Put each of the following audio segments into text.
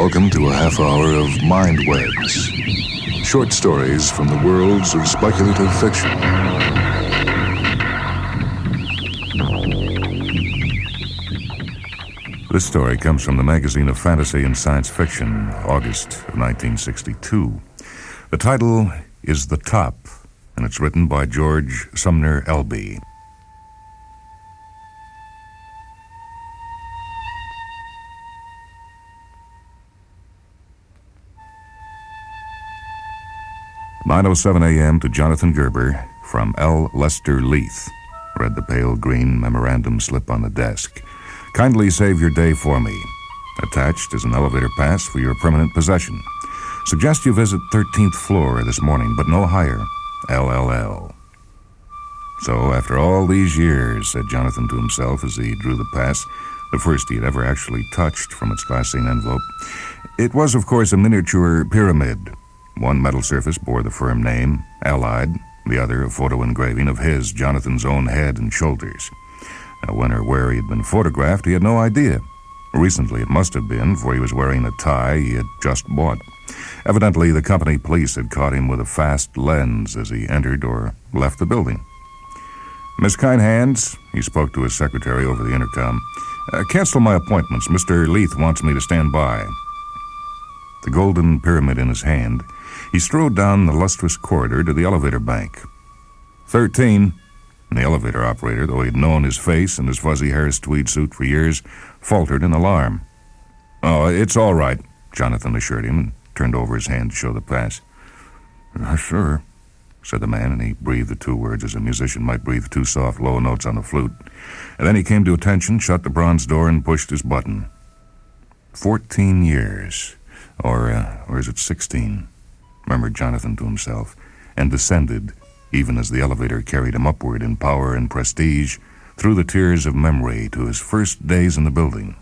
Welcome to a half hour of Mind Webs. Short stories from the worlds of speculative fiction. This story comes from the magazine of fantasy and science fiction, August of 1962. The title is The Top, and it's written by George Sumner Albee. "9:07 a.m. to Jonathan Gerber from L. Lester Leith," read the pale green memorandum slip on the desk. "Kindly save your day for me. Attached is an elevator pass for your permanent possession. Suggest you visit 13th floor this morning, but no higher. LLL." So, after all these years, said Jonathan to himself as he drew the pass, the first he had ever actually touched from its glassine envelope. It was, of course, a miniature pyramid. One metal surface bore the firm name, Allied, the other a photo engraving of his, Jonathan's own head and shoulders. Now, when or where he had been photographed, he had no idea. Recently it must have been, for he was wearing a tie he had just bought. Evidently, the company police had caught him with a fast lens as he entered or left the building. "Miss Kindhands," he spoke to his secretary over the intercom, "cancel my appointments. Mr. Leith wants me to stand by." The golden pyramid in his hand, he strode down the lustrous corridor to the elevator bank. 13, and the elevator operator, though he'd known his face and his fuzzy hair's tweed suit for years, faltered in alarm. "Oh, it's all right," Jonathan assured him and turned over his hand to show the pass. "Sure," said the man, and he breathed the two words as a musician might breathe two soft, low notes on a flute. And then he came to attention, shut the bronze door, and pushed his button. 14 years. Or is it 16? Murmured Jonathan to himself, and descended, even as the elevator carried him upward in power and prestige, through the tiers of memory to his first days in the building.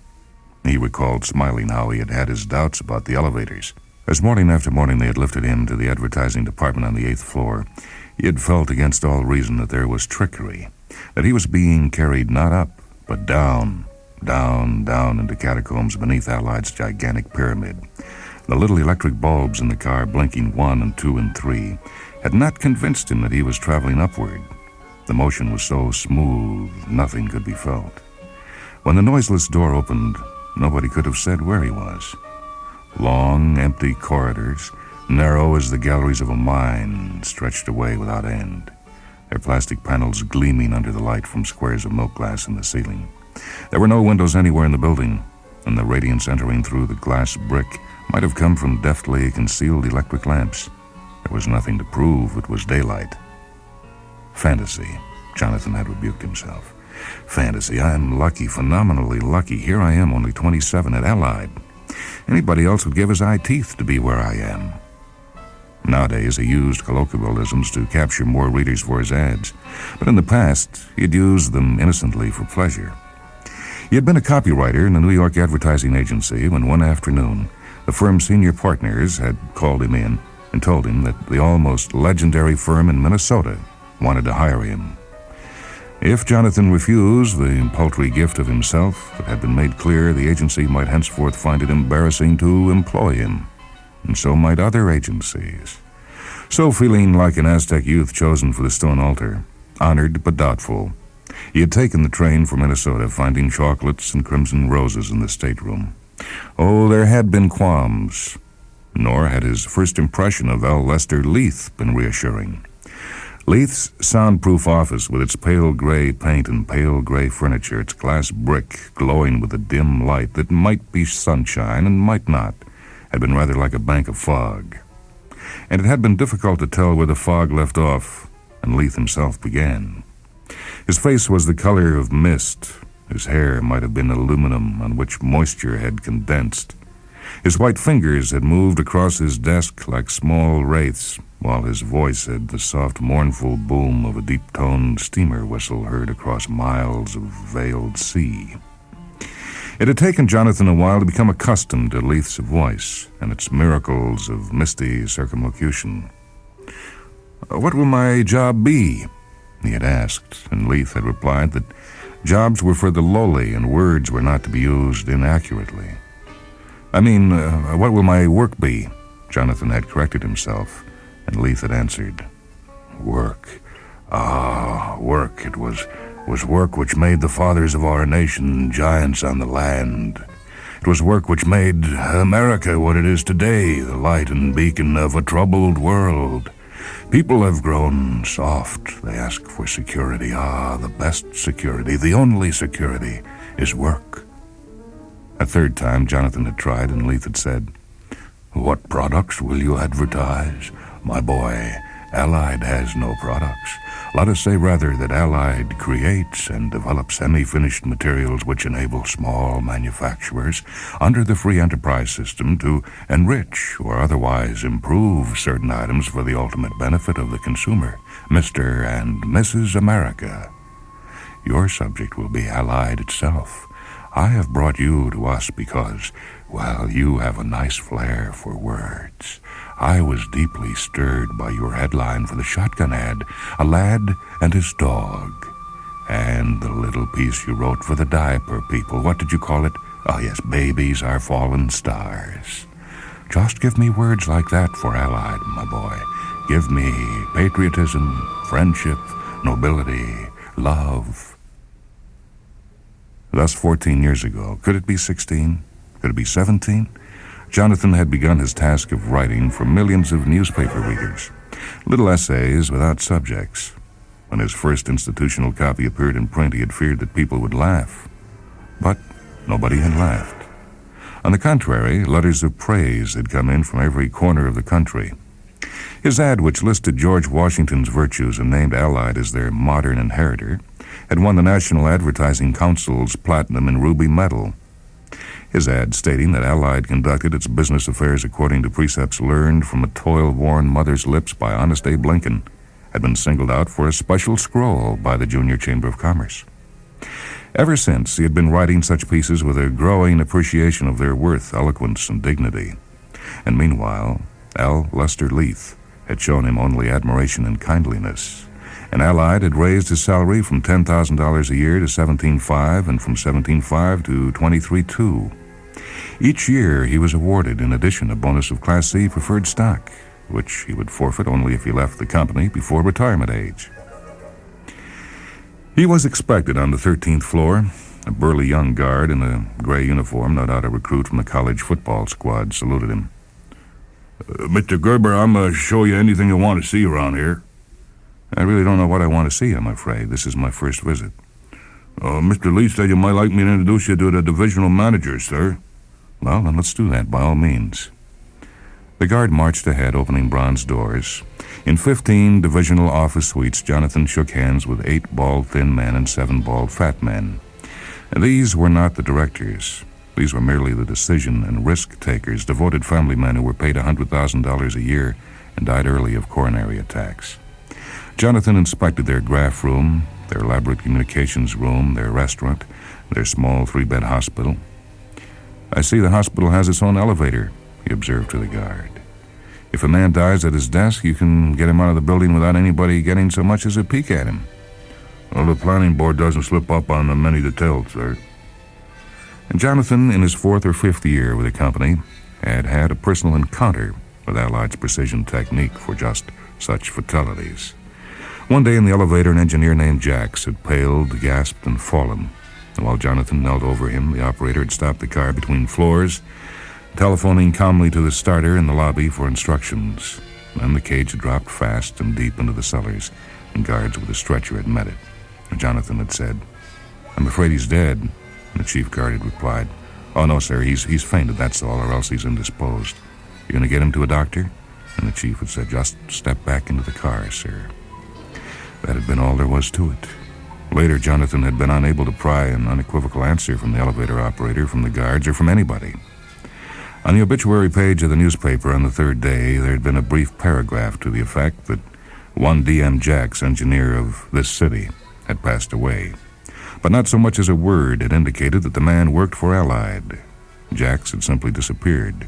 He recalled smiling how he had had his doubts about the elevators. As morning after morning they had lifted him to the advertising department on the 8th floor, he had felt against all reason that there was trickery, that he was being carried not up, but down into catacombs beneath Allied's gigantic pyramid. The little electric bulbs in the car, blinking 1 and 2 and 3, had not convinced him that he was traveling upward. The motion was so smooth, nothing could be felt. When the noiseless door opened, nobody could have said where he was. Long, empty corridors, narrow as the galleries of a mine, stretched away without end, their plastic panels gleaming under the light from squares of milk glass in the ceiling. There were no windows anywhere in the building, and the radiance entering through the glass brick might have come from deftly concealed electric lamps. There was nothing to prove it was daylight. Fantasy, Jonathan had rebuked himself. Fantasy, I'm lucky, phenomenally lucky. Here I am, only 27 at Allied. Anybody else would give his eye teeth to be where I am. Nowadays, he used colloquialisms to capture more readers for his ads, but in the past, he'd used them innocently for pleasure. He had been a copywriter in a New York advertising agency when one afternoon, the firm's senior partners had called him in and told him that the almost legendary firm in Minnesota wanted to hire him. If Jonathan refused the paltry gift of himself, it had been made clear the agency might henceforth find it embarrassing to employ him, and so might other agencies. So, feeling like an Aztec youth chosen for the stone altar, honored but doubtful, he had taken the train for Minnesota, finding chocolates and crimson roses in the stateroom. Oh, there had been qualms, nor had his first impression of L. Lester Leith been reassuring. Leith's soundproof office, with its pale gray paint and pale gray furniture, its glass brick glowing with a dim light that might be sunshine and might not, had been rather like a bank of fog. And it had been difficult to tell where the fog left off and Leith himself began. His face was the color of mist. His hair might have been aluminum on which moisture had condensed. His white fingers had moved across his desk like small wraiths, while his voice had the soft, mournful boom of a deep-toned steamer whistle heard across miles of veiled sea. It had taken Jonathan a while to become accustomed to Leith's voice and its miracles of misty circumlocution. "What will my job be?" he had asked, and Leith had replied that jobs were for the lowly and words were not to be used inaccurately. I mean, what will my work be? Jonathan had corrected himself, and Leith had answered. Work. Work. It was work which made the fathers of our nation giants on the land. It was work which made America what it is today, the light and beacon of a troubled world. People have grown soft. They ask for security. The best security, the only security, is work. A third time Jonathan had tried, and Leith had said, What products will you advertise? My boy, Allied has no products. Let us say rather that Allied creates and develops semi-finished materials which enable small manufacturers under the free enterprise system to enrich or otherwise improve certain items for the ultimate benefit of the consumer, Mr. and Mrs. America. Your subject will be Allied itself. I have brought you to us because, well, you have a nice flair for words. I was deeply stirred by your headline for the shotgun ad, A Lad and His Dog. And the little piece you wrote for the diaper people. What did you call it? Oh, yes, Babies Are Fallen Stars. Just give me words like that for Allied, my boy. Give me patriotism, friendship, nobility, love. Thus 14 years ago. Could it be 16? Could it be 17? Jonathan had begun his task of writing for millions of newspaper readers. Little essays without subjects. When his first institutional copy appeared in print, he had feared that people would laugh. But nobody had laughed. On the contrary, letters of praise had come in from every corner of the country. His ad, which listed George Washington's virtues and named Allied as their modern inheritor, had won the National Advertising Council's Platinum and Ruby Medal. His ad, stating that Allied conducted its business affairs according to precepts learned from a toil-worn mother's lips by Honest Abe Lincoln, had been singled out for a special scroll by the Junior Chamber of Commerce. Ever since, he had been writing such pieces with a growing appreciation of their worth, eloquence, and dignity. And meanwhile, L. Lester Leith had shown him only admiration and kindliness. And Allied had raised his salary from $10,000 a year to $17,500 and from $17,500 to $23,200. Each year he was awarded, in addition, a bonus of Class C preferred stock, which he would forfeit only if he left the company before retirement age. He was expected on the 13th floor. A burly young guard in a gray uniform, no doubt a recruit from the college football squad, saluted him. Mr. Gerber, I'm going to show you anything you want to see around here. I really don't know what I want to see, I'm afraid. This is my first visit. Mr. Lee said you might like me to introduce you to the divisional manager, sir. Well, then let's do that, by all means. The guard marched ahead, opening bronze doors. In 15 divisional office suites, Jonathan shook hands with 8 bald thin men and 7 bald fat men. And these were not the directors. These were merely the decision and risk-takers, devoted family men who were paid $100,000 a year and died early of coronary attacks. Jonathan inspected their graph room, their elaborate communications room, their restaurant, their small 3-bed hospital. I see the hospital has its own elevator, he observed to the guard. If a man dies at his desk, you can get him out of the building without anybody getting so much as a peek at him. Well, the planning board doesn't slip up on many details, sir. And Jonathan, in his 4th or 5th year with the company, had had a personal encounter with Allied's precision technique for just such fatalities. One day in the elevator, an engineer named Jax had paled, gasped, and fallen. And while Jonathan knelt over him, the operator had stopped the car between floors, telephoning calmly to the starter in the lobby for instructions. Then the cage had dropped fast and deep into the cellars, and guards with a stretcher had met it. And Jonathan had said, "I'm afraid he's dead." And the chief guard had replied, "Oh, no, sir, he's fainted, that's all, or else he's indisposed. You going to get him to a doctor?" And the chief had said, "Just step back into the car, sir." That had been all there was to it. Later, Jonathan had been unable to pry an unequivocal answer from the elevator operator, from the guards, or from anybody. On the obituary page of the newspaper on the 3rd day, there had been a brief paragraph to the effect that one D.M. Jax, engineer of this city, had passed away. But not so much as a word had indicated that the man worked for Allied. Jax had simply disappeared.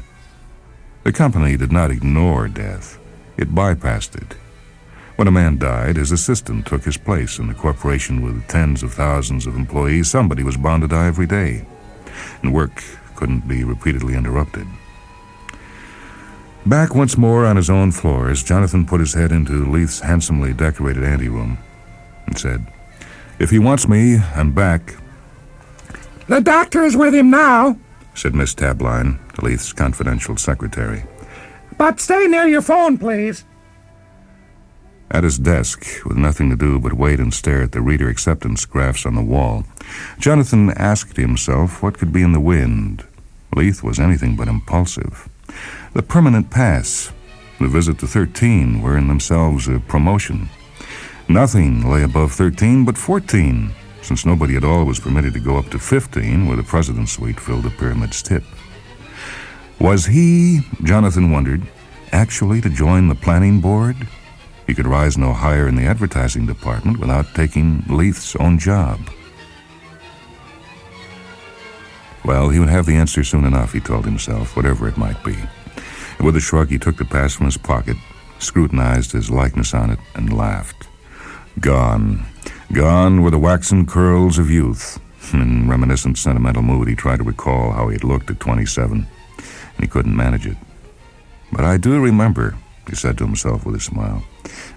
The company did not ignore death. It bypassed it. When a man died, his assistant took his place in a corporation with tens of thousands of employees. Somebody was bound to die every day. And work couldn't be repeatedly interrupted. Back once more on his own floors, Jonathan put his head into Leith's handsomely decorated anteroom and said, "If he wants me, I'm back." "The doctor is with him now," said Miss Tabline, Leith's confidential secretary. "But stay near your phone, please." At his desk, with nothing to do but wait and stare at the reader acceptance graphs on the wall, Jonathan asked himself what could be in the wind. Leith was anything but impulsive. The permanent pass, the visit to 13 were in themselves a promotion. Nothing lay above 13 but 14, since nobody at all was permitted to go up to 15, where the president's suite filled the pyramid's tip. Was he, Jonathan wondered, actually to join the planning board? He could rise no higher in the advertising department without taking Leith's own job. Well, he would have the answer soon enough, he told himself, whatever it might be. And with a shrug, he took the pass from his pocket, scrutinized his likeness on it, and laughed. Gone. Gone were the waxen curls of youth. In reminiscent, sentimental mood, he tried to recall how he had looked at 27, and he couldn't manage it. "But I do remember," he said to himself with a smile,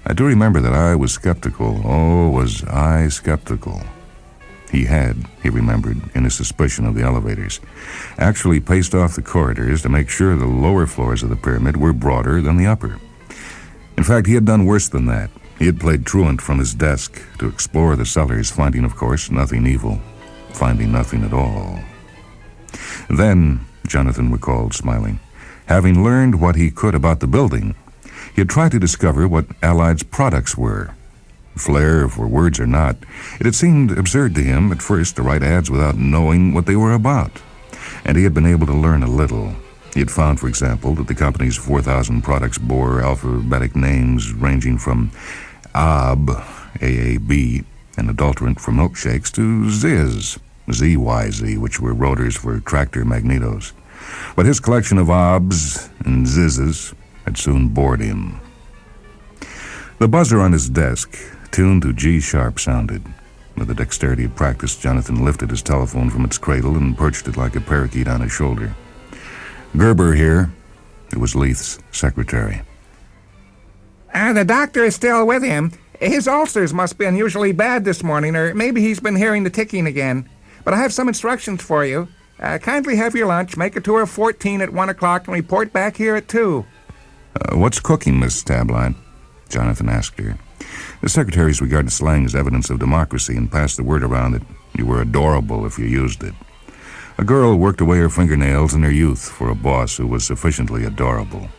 "I do remember that I was skeptical. Oh, was I skeptical." He had, he remembered, in his suspicion of the elevators, actually paced off the corridors to make sure the lower floors of the pyramid were broader than the upper. In fact, he had done worse than that. He had played truant from his desk to explore the cellars, finding, of course, nothing evil, finding nothing at all. Then, Jonathan recalled, smiling, having learned what he could about the building, he had tried to discover what Allied's products were. Flair for words or not, it had seemed absurd to him at first to write ads without knowing what they were about. And he had been able to learn a little. He had found, for example, that the company's 4,000 products bore alphabetic names ranging from AB, AAB, an adulterant for milkshakes, to Ziz, ZYZ, which were rotors for tractor magnetos. But his collection of OBs and Zizzes had soon bored him. The buzzer on his desk, tuned to G-sharp, sounded. With the dexterity of practice, Jonathan lifted his telephone from its cradle and perched it like a parakeet on his shoulder. "Gerber here." It was Leith's secretary. The doctor is still with him. His ulcers must be unusually bad this morning, or maybe he's been hearing the ticking again. But I have some instructions for you. Kindly have your lunch, make a tour of 14 at 1 o'clock, and report back here at 2. What's cooking, Miss Tabline?" Jonathan asked her. The secretaries regarded slang as evidence of democracy and passed the word around that you were adorable if you used it. A girl worked away her fingernails in her youth for a boss who was sufficiently adorable.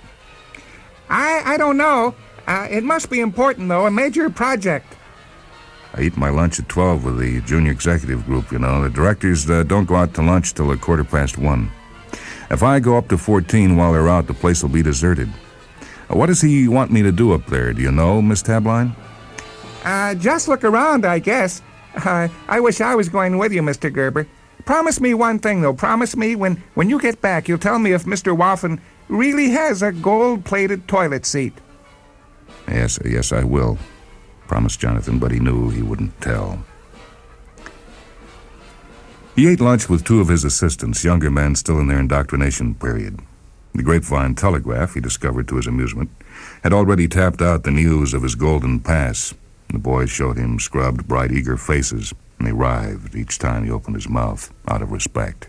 I don't know. It must be important, though, a major project. I eat my lunch at 12 with the junior executive group, you know. The directors don't go out to lunch till 1:15. If I go up to 14 while they're out, the place will be deserted. What does he want me to do up there, do you know, Miss Tabline? Just look around, I guess. I wish I was going with you, Mr. Gerber. Promise me one thing, though. Promise me when you get back, you'll tell me if Mr. Waffen really has a gold-plated toilet seat. Yes, I will, promised Jonathan, but he knew he wouldn't tell. He ate lunch with two of his assistants, younger men still in their indoctrination period. The Grapevine Telegraph, he discovered to his amusement, had already tapped out the news of his golden pass. The boys showed him scrubbed, bright, eager faces, and they writhed each time he opened his mouth, out of respect.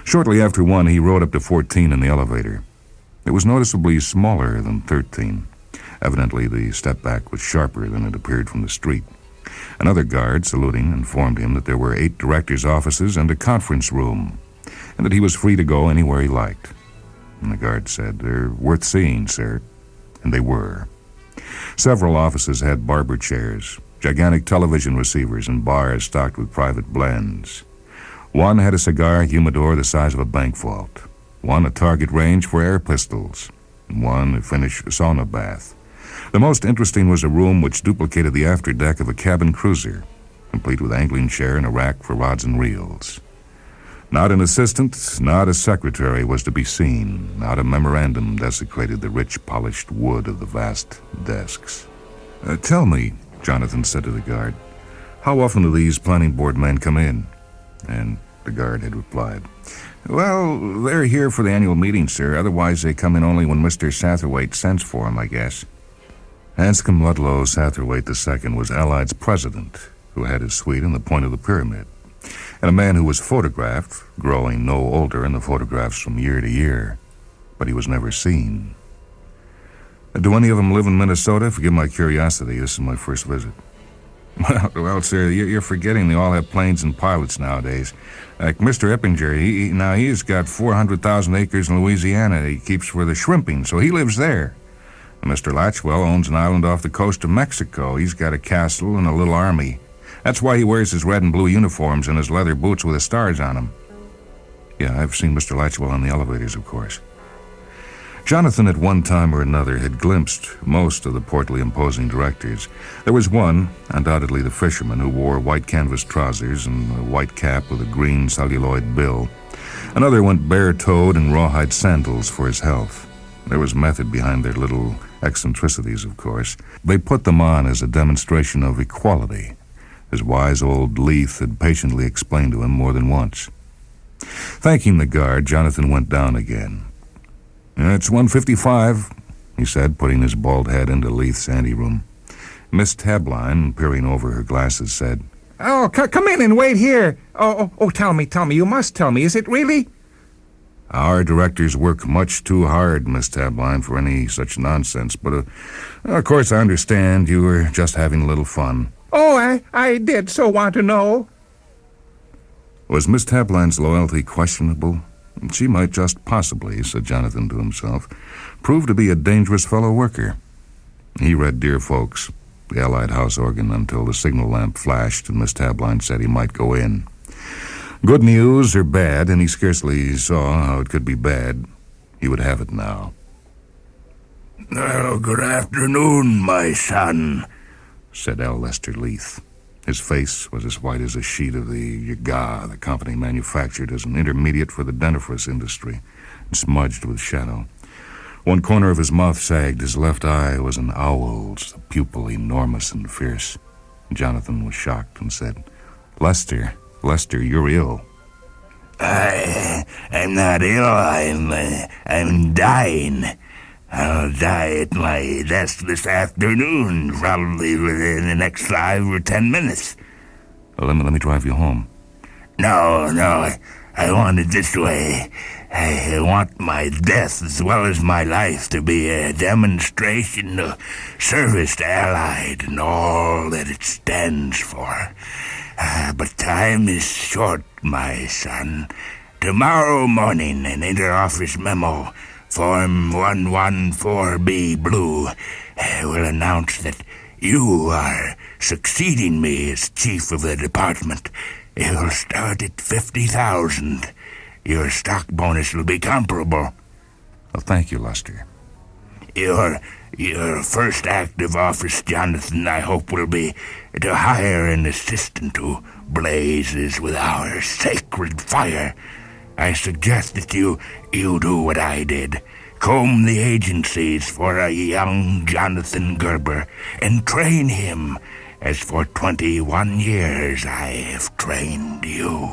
Shortly after 1, he rode up to 14 in the elevator. It was noticeably smaller than 13. Evidently, the step back was sharper than it appeared from the street. Another guard, saluting, informed him that there were 8 directors' offices and a conference room, and that he was free to go anywhere he liked. And the guard said, "They're worth seeing, sir." And they were. Several offices had barber chairs, gigantic television receivers, and bars stocked with private blends. One had a cigar humidor the size of a bank vault. One a target range for air pistols. And one a Finnish sauna bath. The most interesting was a room which duplicated the afterdeck of a cabin cruiser, complete with angling chair and a rack for rods and reels. Not an assistant, not a secretary was to be seen. Not a memorandum desecrated the rich, polished wood of the vast desks. "Tell me," Jonathan said to the guard, "how often do these planning board men come in?" And the guard had replied, Well, they're here for the annual meeting, sir. Otherwise, they come in only when Mr. Satterthwaite sends for them, I guess. Anscombe Ludlow Satterthwaite II was Allied's president, who had his suite in the point of the pyramid, and a man who was photographed, growing no older in the photographs from year to year, but he was never seen. Do any of them live in Minnesota? Forgive my curiosity, this is my first visit. Well, sir, you're forgetting they all have planes and pilots nowadays. Like Mr. Eppinger, he's got 400,000 acres in Louisiana he keeps for the shrimping, so he lives there. And Mr. Latchwell owns an island off the coast of Mexico. He's got a castle and a little army. That's why he wears his red and blue uniforms and his leather boots with the stars on them. Yeah, I've seen Mr. Latchwell on the elevators, of course. Jonathan, at one time or another, had glimpsed most of the portly, imposing directors. There was one, undoubtedly the fisherman, who wore white canvas trousers and a white cap with a green celluloid bill. Another went bare-toed in rawhide sandals for his health. There was method behind their little eccentricities, of course. They put them on as a demonstration of equality, as wise old Leith had patiently explained to him more than once. Thanking the guard, Jonathan went down again. "It's 1:55, he said, putting his bald head into Leith's anteroom. Miss Tabline, peering over her glasses, said, Oh, come in and wait here. Oh, tell me, you must tell me. Is it really? Our directors work much too hard, Miss Tabline, for any such nonsense, but, of course I understand you were just having a little fun. Oh, I did so want to know. Was Miss Tabline's loyalty questionable? She might just possibly, said Jonathan to himself, prove to be a dangerous fellow worker. He read Dear Folks, the Allied house organ, until the signal lamp flashed and Miss Tabline said he might go in. Good news or bad, and he scarcely saw how it could be bad. He would have it now. Good afternoon, my son, said L. Lester Leith. His face was as white as a sheet of the yaga the company manufactured as an intermediate for the dentifrice industry, and smudged with shadow. One corner of his mouth sagged. His left eye was an owl's, the pupil enormous and fierce. Jonathan was shocked and said, Lester, you're ill. I'm not ill. I'm dying. I'll die at my desk this afternoon, probably within the next 5 or 10 minutes. Well, let me drive you home. No, I want it this way. I want my death as well as my life to be a demonstration of service to Allied and all that it stands for. But time is short, my son. Tomorrow morning, an inter-office memo, Form 114B Blue, will announce that you are succeeding me as chief of the department. It will start at 50,000. Your stock bonus will be comparable. Well, thank you, Lester. Your first act of office, Jonathan, I hope will be to hire an assistant who blazes with our sacred fire. I suggest that you do what I did. Comb the agencies for a young Jonathan Gerber and train him as for 21 years I have trained you.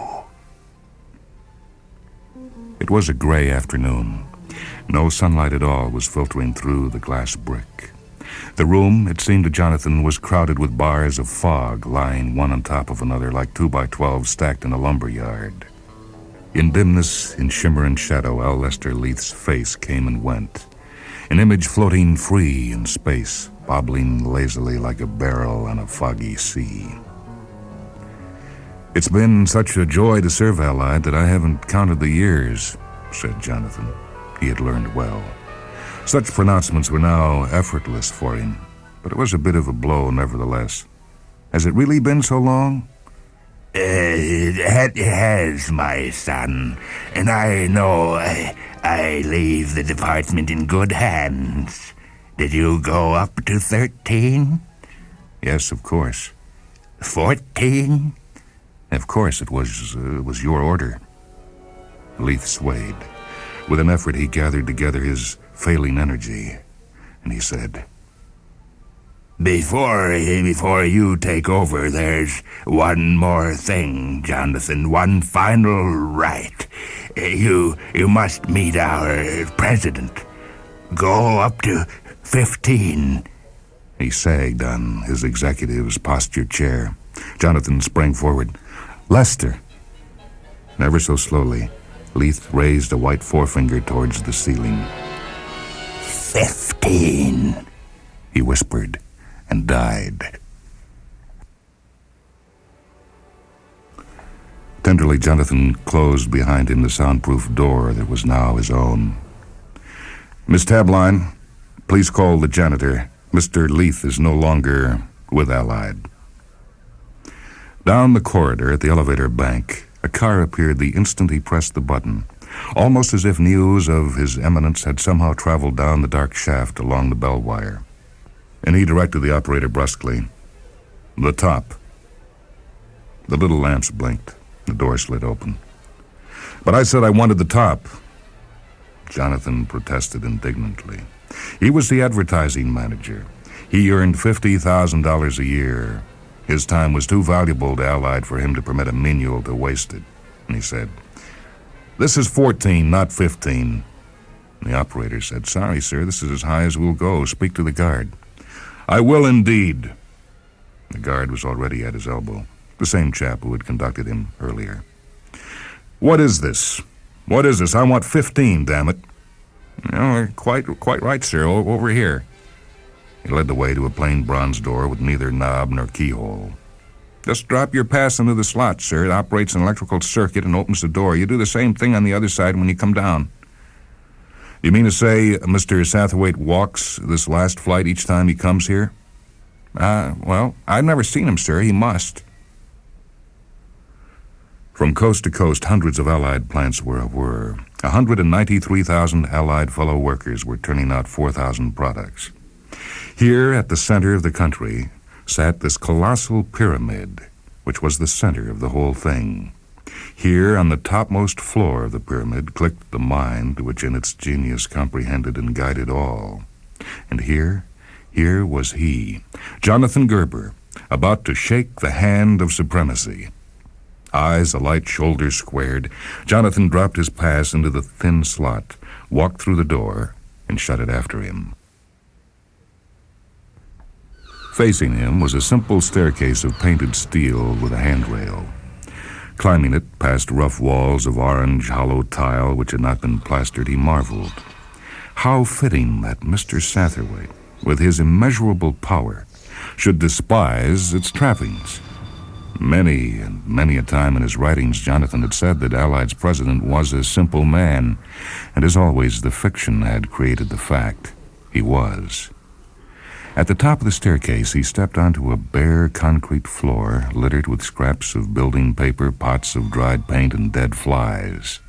It was a gray afternoon. No sunlight at all was filtering through the glass brick. The room, it seemed to Jonathan, was crowded with bars of fog lying one on top of another like 2x12 stacked in a lumber yard. In dimness, in shimmer and shadow, L. Lester Leith's face came and went, an image floating free in space, bobbling lazily like a barrel on a foggy sea. It's been such a joy to serve Allied that I haven't counted the years, said Jonathan. He had learned well. Such pronouncements were now effortless for him, but it was a bit of a blow nevertheless. Has it really been so long? It has, my son, and I know I leave the department in good hands. Did you go up to 13? Yes, of course. 14? Of course, it was your order. Leith swayed. With an effort, he gathered together his failing energy, and he said, Before you take over, there's one more thing, Jonathan. One final rite. You must meet our president. Go up to 15. He sagged on his executive's postured chair. Jonathan sprang forward. Lester. Ever so slowly, Leith raised a white forefinger towards the ceiling. 15, he whispered, and died. Tenderly, Jonathan closed behind him the soundproof door that was now his own. Miss Tabline, please call the janitor. Mr. Leith is no longer with Allied. Down the corridor at the elevator bank, a car appeared the instant he pressed the button, almost as if news of His Eminence had somehow traveled down the dark shaft along the bell wire. And he directed the operator brusquely. The top. The little lamps blinked. The door slid open. But I said I wanted the top. Jonathan protested indignantly. He was the advertising manager. He earned $50,000 a year. His time was too valuable to Allied for him to permit a menial to waste it. And he said, "This is 14, not 15. The operator said, "Sorry, sir, this is as high as we'll go. Speak to the guard." "I will indeed." The guard was already at his elbow, the same chap who had conducted him earlier. "What is this? What is this? I want 15, damn it." "Oh, quite right, sir. Over here." He led the way to a plain bronze door with neither knob nor keyhole. "Just drop your pass into the slot, sir. It operates an electrical circuit and opens the door. You do the same thing on the other side when you come down." "You mean to say Mr. Satterthwaite walks this last flight each time he comes here?" Well, I've never seen him, sir. He must." From coast to coast, hundreds of Allied plants were a whir. 193,000 Allied fellow workers were turning out 4,000 products. Here, at the center of the country, sat this colossal pyramid, which was the center of the whole thing. Here, on the topmost floor of the pyramid, clicked the mind which in its genius comprehended and guided all. And here was he, Jonathan Gerber, about to shake the hand of supremacy. Eyes alight, shoulders squared, Jonathan dropped his pass into the thin slot, walked through the door, and shut it after him. Facing him was a simple staircase of painted steel with a handrail. Climbing it, past rough walls of orange hollow tile which had not been plastered, he marveled. How fitting that Mr. Satterthwaite, with his immeasurable power, should despise its trappings. Many and many a time in his writings, Jonathan had said that Allied's president was a simple man, and as always, the fiction had created the fact. He was. At the top of the staircase, he stepped onto a bare concrete floor littered with scraps of building paper, pots of dried paint, and dead flies.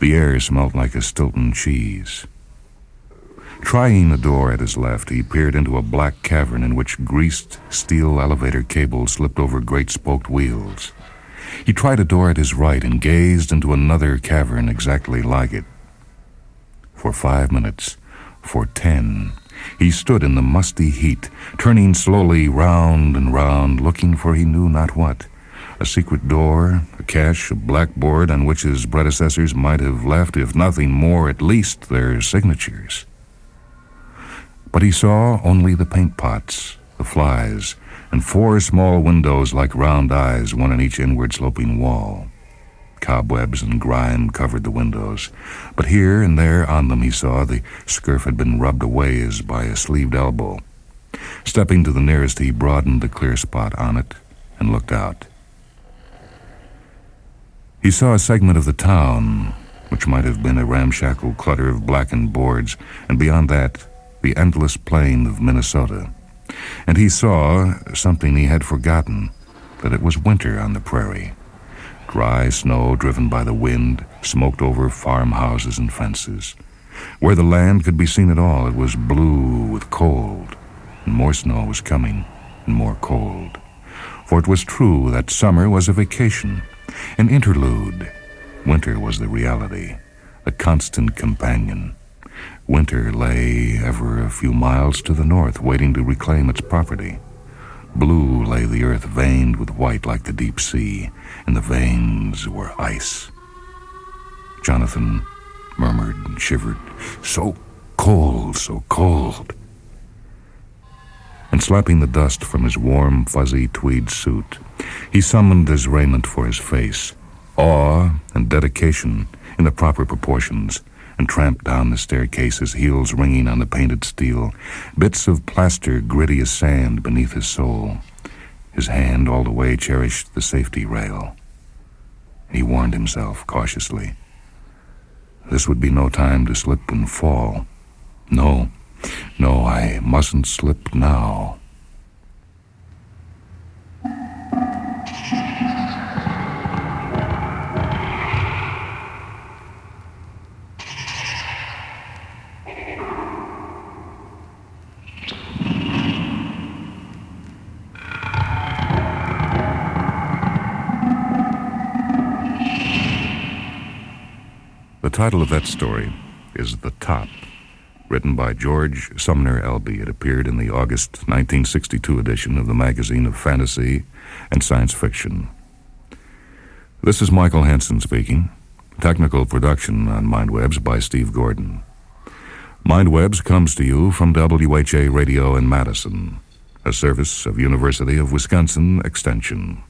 The air smelt like a Stilton cheese. Trying the door at his left, he peered into a black cavern in which greased steel elevator cables slipped over great spoked wheels. He tried a door at his right and gazed into another cavern exactly like it. For 5 minutes, for 10, he stood in the musty heat, turning slowly round and round, looking for he knew not what. A secret door, a cache, a blackboard on which his predecessors might have left, if nothing more, at least their signatures. But he saw only the paint pots, the flies, and 4 small windows like round eyes, one on each inward-sloping wall. Cobwebs and grime covered the windows, but here and there on them he saw the scurf had been rubbed away as by a sleeved elbow. Stepping to the nearest, he broadened the clear spot on it and looked out. He saw a segment of the town, which might have been a ramshackle clutter of blackened boards, and beyond that, the endless plain of Minnesota. And he saw something he had forgotten, that it was winter on the prairie. Dry snow driven by the wind smoked over farmhouses and fences. Where the land could be seen at all, it was blue with cold, and more snow was coming, and more cold. For it was true that summer was a vacation, an interlude. Winter was the reality, a constant companion. Winter lay ever a few miles to the north, waiting to reclaim its property. Blue lay the earth veined with white like the deep sea, and the veins were ice. Jonathan murmured and shivered. So cold, so cold. And slapping the dust from his warm, fuzzy tweed suit, he summoned his raiment for his face, awe and dedication in the proper proportions, and tramped down the staircase, his heels ringing on the painted steel, bits of plaster gritty as sand beneath his sole. His hand all the way cherished the safety rail. He warned himself cautiously. This would be no time to slip and fall. No, I mustn't slip now. The title of that story is The Top, written by George Sumner Albee. It appeared in the August 1962 edition of the Magazine of Fantasy and Science Fiction. This is Michael Hanson speaking. Technical production on Mindwebs by Steve Gordon. Mindwebs comes to you from WHA Radio in Madison, a service of University of Wisconsin Extension.